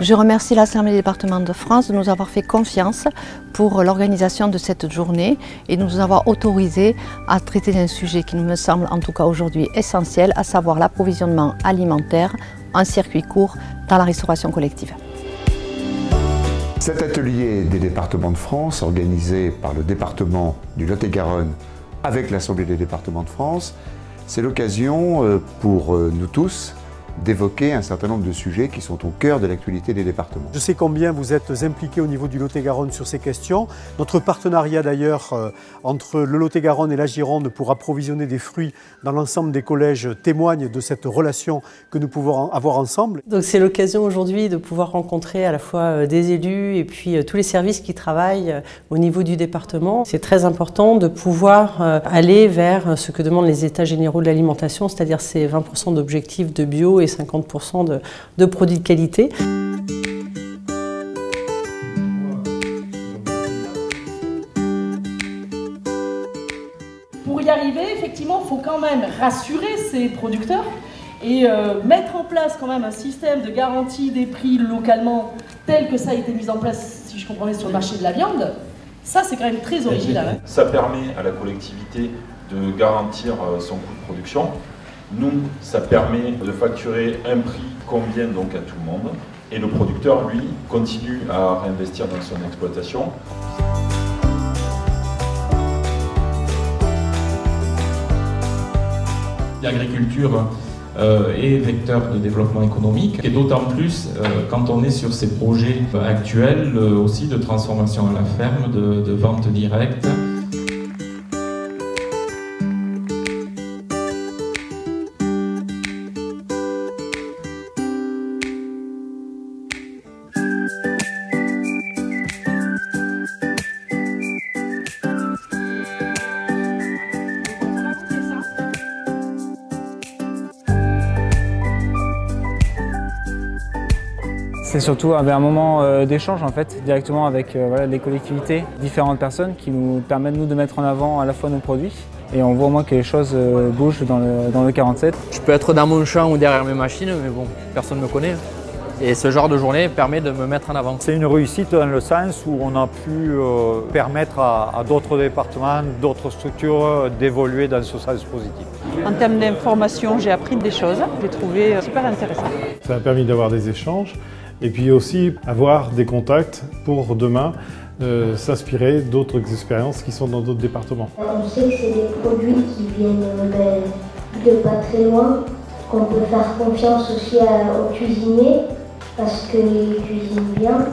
Je remercie l'Assemblée des départements de France de nous avoir fait confiance pour l'organisation de cette journée et de nous avoir autorisés à traiter d'un sujet qui me semble en tout cas aujourd'hui essentiel, à savoir l'approvisionnement alimentaire en circuit court dans la restauration collective. Cet atelier des départements de France, organisé par le département du Lot-et-Garonne avec l'Assemblée des départements de France, c'est l'occasion pour nous tous d'évoquer un certain nombre de sujets qui sont au cœur de l'actualité des départements. Je sais combien vous êtes impliqués au niveau du Lot-et-Garonne sur ces questions. Notre partenariat d'ailleurs entre le Lot-et-Garonne et la Gironde pour approvisionner des fruits dans l'ensemble des collèges témoigne de cette relation que nous pouvons avoir ensemble. Donc c'est l'occasion aujourd'hui de pouvoir rencontrer à la fois des élus et puis tous les services qui travaillent au niveau du département. C'est très important de pouvoir aller vers ce que demandent les états généraux de l'alimentation, c'est-à-dire ces 20% d'objectifs de bio et 50% de produits de qualité. Pour y arriver, effectivement, il faut quand même rassurer ces producteurs et mettre en place quand même un système de garantie des prix localement tel que ça a été mis en place, si je comprends bien, sur le marché de la viande. Ça, c'est quand même très original. Hein. Ça permet à la collectivité de garantir son coût de production. Nous, ça permet de facturer un prix qui convient donc à tout le monde. Et le producteur, lui, continue à réinvestir dans son exploitation. L'agriculture est vecteur de développement économique et d'autant plus quand on est sur ces projets actuels aussi de transformation à la ferme, de vente directe. C'est surtout un moment d'échange en fait, directement avec les collectivités, différentes personnes qui nous permettent nous de mettre en avant à la fois nos produits et on voit au moins que les choses bougent dans le 47. Je peux être dans mon champ ou derrière mes machines, mais bon, personne ne me connaît. Et ce genre de journée permet de me mettre en avant. C'est une réussite dans le sens où on a pu permettre à d'autres départements, d'autres structures d'évoluer dans ce sens positif. En termes d'information, j'ai appris des choses, j'ai trouvé super intéressant. Ça a permis d'avoir des échanges et puis aussi avoir des contacts pour demain s'inspirer d'autres expériences qui sont dans d'autres départements. On sait que c'est des produits qui viennent de pas très loin, qu'on peut faire confiance aussi aux cuisiniers parce qu'ils cuisinent bien.